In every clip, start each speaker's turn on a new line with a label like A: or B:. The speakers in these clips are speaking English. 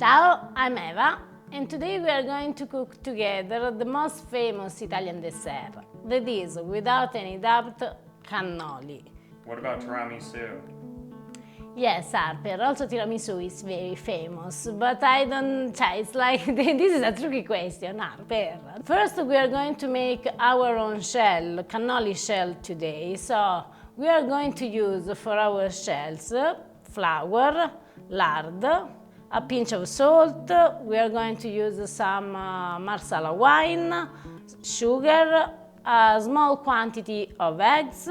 A: Ciao, I'm Eva, and today we are going to cook together the most famous Italian dessert, that is, without any doubt, cannoli.
B: What about tiramisu?
A: Yes, Harper, also tiramisu is very famous, but I don't, it's like, this is a tricky question, Harper. First, we are going to make our own shell, cannoli shell today, so we are going to use for our shells flour, lard, a pinch of salt, we are going to use some Marsala wine, sugar, a small quantity of eggs,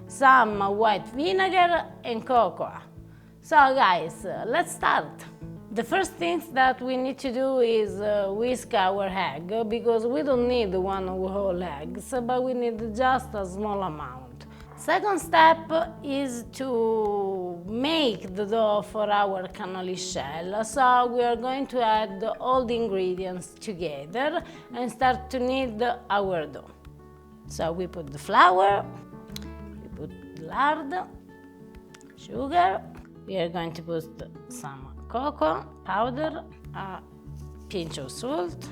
A: some white vinegar and cocoa. So guys, let's start. The first thing that we need to do is whisk our egg, because we don't need one whole eggs, but we need just a small amount. Second step is to make the dough for our cannoli shell. So we are going to add all the ingredients together and start to knead our dough. So we put the flour, we put lard, sugar, we are going to put some cocoa powder, a pinch of salt,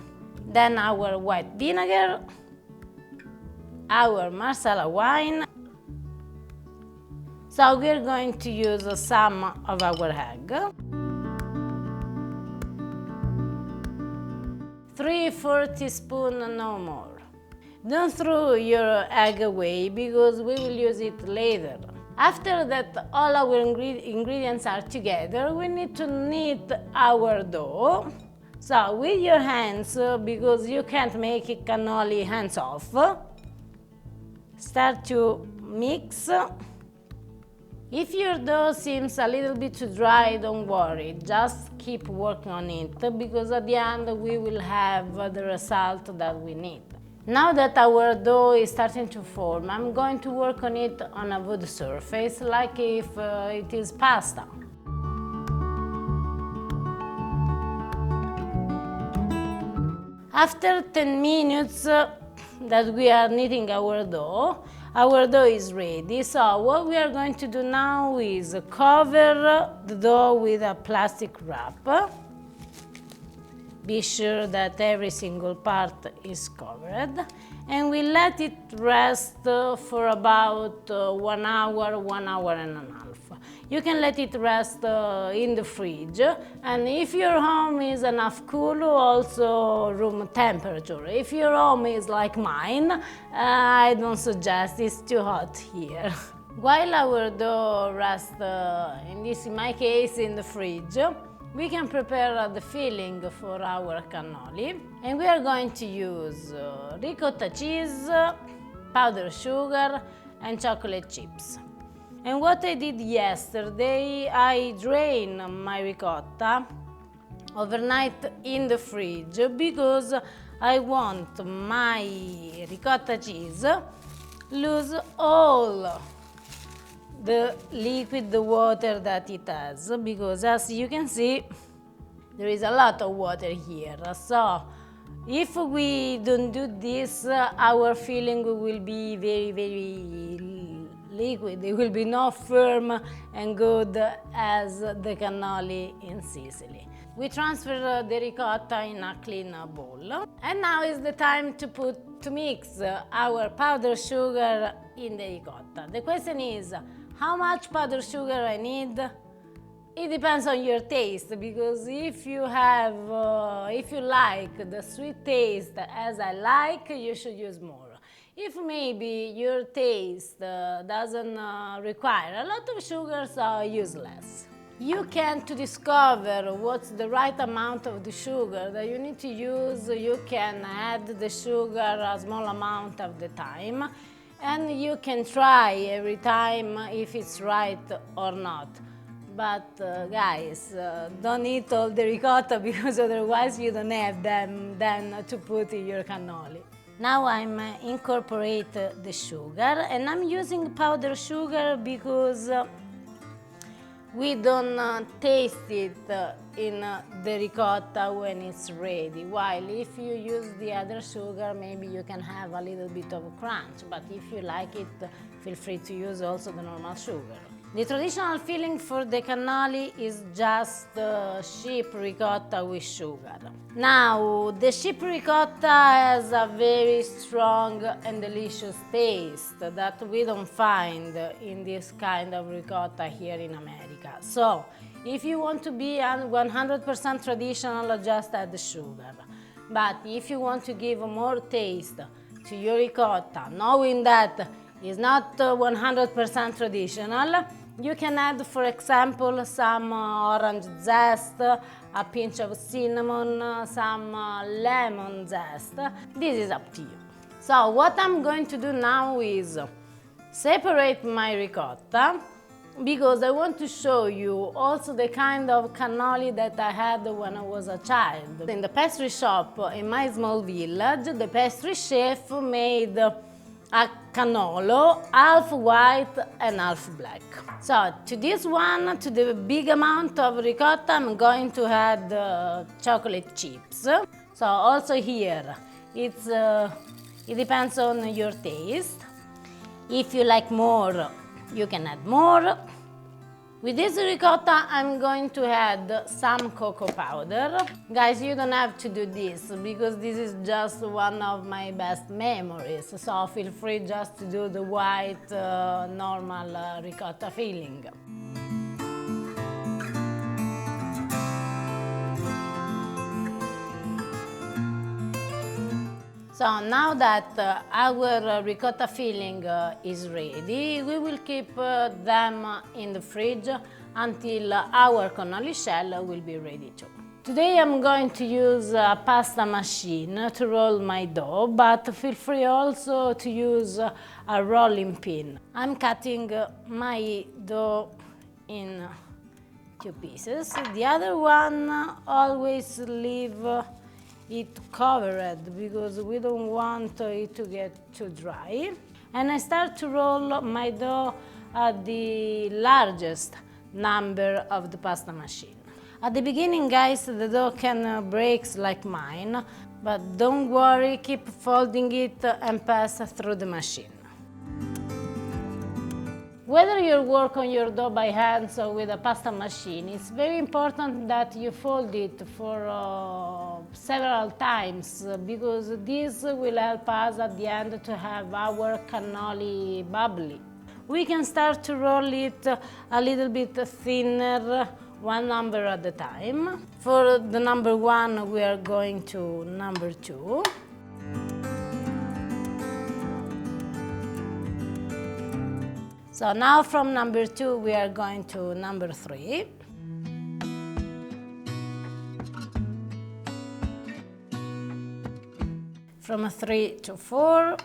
A: then our white vinegar, our Marsala wine. So we're going to use some of our egg. 3/4 teaspoon, no more. Don't throw your egg away because we will use it later. After that all our ingredients are together, we need to knead our dough. So with your hands, because you can't make it cannoli hands off, start to mix. If your dough seems a little bit too dry, don't worry, just keep working on it, because at the end we will have the result that we need. Now that our dough is starting to form, I'm going to work on it on a wood surface, like if it is pasta. After 10 minutes that we are kneading our dough is ready. So what we are going to do now is cover the dough with a plastic wrap. Be sure that every single part is covered, and we let it rest for about 1 hour, 1 hour and a half. You can let it rest in the fridge, and if your home is enough cool, also room temperature. If your home is like mine, I don't suggest, it's too hot here. While our dough rests, in my case, in the fridge, we can prepare the filling for our cannoli, and we are going to use ricotta cheese, powdered sugar and chocolate chips. And what I did yesterday, I drained my ricotta overnight in the fridge because I want my ricotta cheese lose all the liquid, the water that it has, because as you can see, there is a lot of water here. So if we don't do this, our filling will be very, very liquid. It will be not firm and good as the cannoli in Sicily. We transfer the ricotta in a clean bowl. And now is the time to mix our powdered sugar in the ricotta. The question is, how much powdered sugar I need? It depends on your taste, because if you like the sweet taste as I like, you should use more. If maybe your taste doesn't require a lot of sugar, so use less. To discover what's the right amount of the sugar that you need to use, you can add the sugar a small amount of the time, and you can try every time if it's right or not. But guys, don't eat all the ricotta, because otherwise you don't have them then to put in your cannoli. Now I'm incorporate the sugar, and I'm using powdered sugar because we don't taste it in the ricotta when it's ready, while if you use the other sugar, maybe you can have a little bit of crunch, but if you like it, feel free to use also the normal sugar. The traditional filling for the cannoli is just sheep ricotta with sugar. Now, the sheep ricotta has a very strong and delicious taste that we don't find in this kind of ricotta here in America. So, if you want to be 100% traditional, just add the sugar. But if you want to give more taste to your ricotta, knowing that it's not 100% traditional, you can add, for example, some orange zest, a pinch of cinnamon, some lemon zest. This is up to you. So what I'm going to do now is separate my ricotta, because I want to show you also the kind of cannoli that I had when I was a child. In the pastry shop in my small village, the pastry chef made a cannolo, half white and half black. So to this one, to the big amount of ricotta, I'm going to add chocolate chips. So also here, it depends on your taste. If you like more, you can add more. With this ricotta, I'm going to add some cocoa powder. Guys, you don't have to do this because this is just one of my best memories. So feel free just to do the white, normal ricotta filling. So now that our ricotta filling is ready, we will keep them in the fridge until our cannoli shell will be ready too. Today I'm going to use a pasta machine to roll my dough, but feel free also to use a rolling pin. I'm cutting my dough in 2 pieces. The other one, always leave it covered because we don't want it to get too dry. And I start to roll my dough at the largest number of the pasta machine. At the beginning, guys, the dough can break like mine, but don't worry, keep folding it and pass through the machine. Whether you work on your dough by hands or with a pasta machine, it's very important that you fold it for several times because this will help us at the end to have our cannoli bubbly. We can start to roll it a little bit thinner, one number at a time. For the number 1, we are going to number 2. So now from number 2 we are going to number 3. From 3 to 4.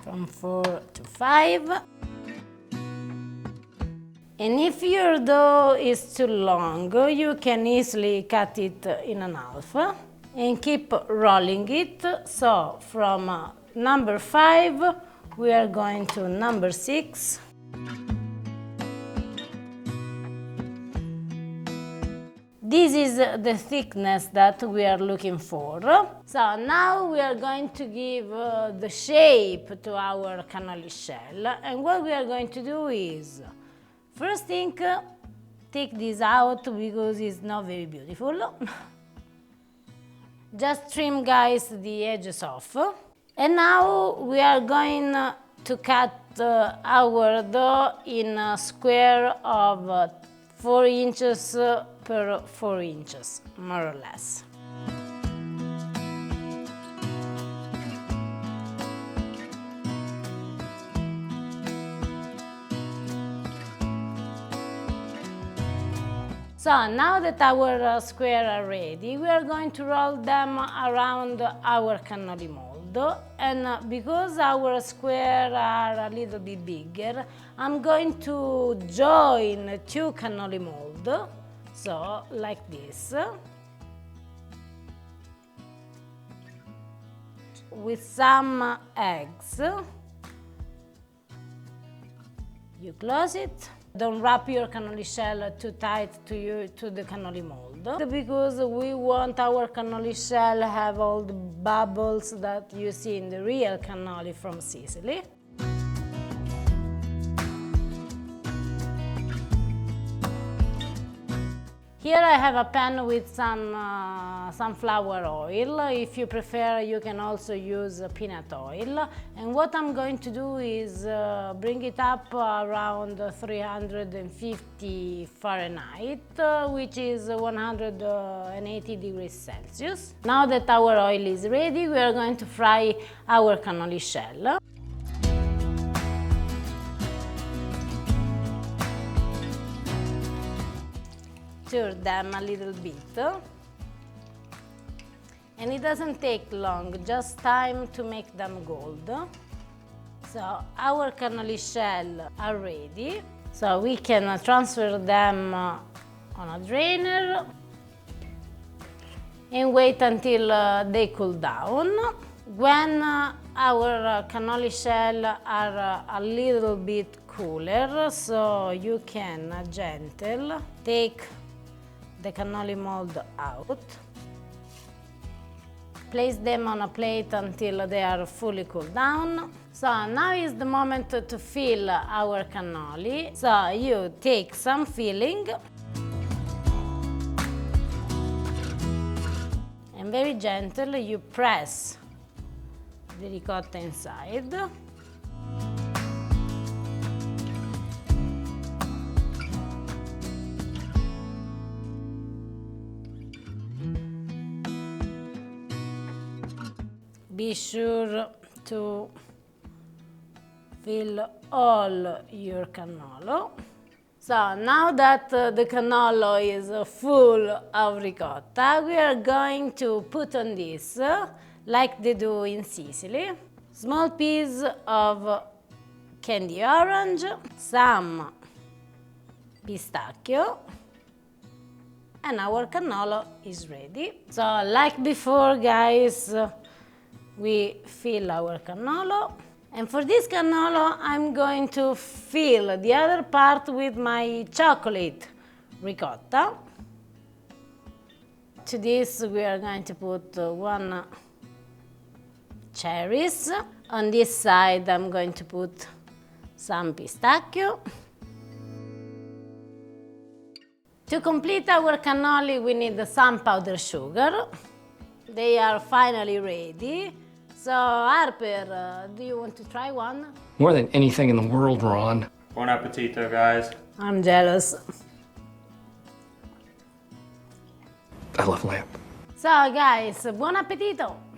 A: From 4 to 5. And if your dough is too long, you can easily cut it in half. And keep rolling it. So from number 5 we are going to number 6. This is the thickness that we are looking for. So now we are going to give the shape to our cannoli shell. And what we are going to do is, first thing, take this out because it's not very beautiful. Just trim, guys, the edges off. And now we are going to cut our dough in a square of 4 inches per 4 inches, more or less. So now that our squares are ready, we are going to roll them around our cannoli mold. And because our squares are a little bit bigger, I'm going to join 2 cannoli molds, so like this, with some eggs. You close it. Don't wrap your cannoli shell too tight to the cannoli mold, because we want our cannoli shell have all the bubbles that you see in the real cannoli from Sicily. Here I have a pan with some sunflower oil. If you prefer, you can also use peanut oil. And what I'm going to do is bring it up around 350 Fahrenheit, which is 180 degrees Celsius. Now that our oil is ready, we are going to fry our cannoli shell. Stir them a little bit, and it doesn't take long, just time to make them gold. So our cannoli shell are ready, so we can transfer them on a drainer and wait until they cool down. When our cannoli shell are a little bit cooler, so you can gentle take the cannoli mold out, place them on a plate until they are fully cooled down. So now is the moment to fill our cannoli. So you take some filling and very gentle you press the ricotta inside. Be sure to fill all your cannolo. So now that the cannolo is full of ricotta, we are going to put on this, like they do in Sicily, small piece of candy orange, some pistachio, and our cannolo is ready. So like before, guys, we fill our cannolo, and for this cannolo I'm going to fill the other part with my chocolate ricotta. To this we are going to put one cherries. On this side I'm going to put some pistachio. To complete our cannoli we need some powdered sugar. They are finally ready. So, Harper, do you want to try one?
C: More than anything in the world, Ron.
B: Buon Appetito, guys.
A: I'm jealous.
C: I love lamb.
A: So, guys, buon appetito!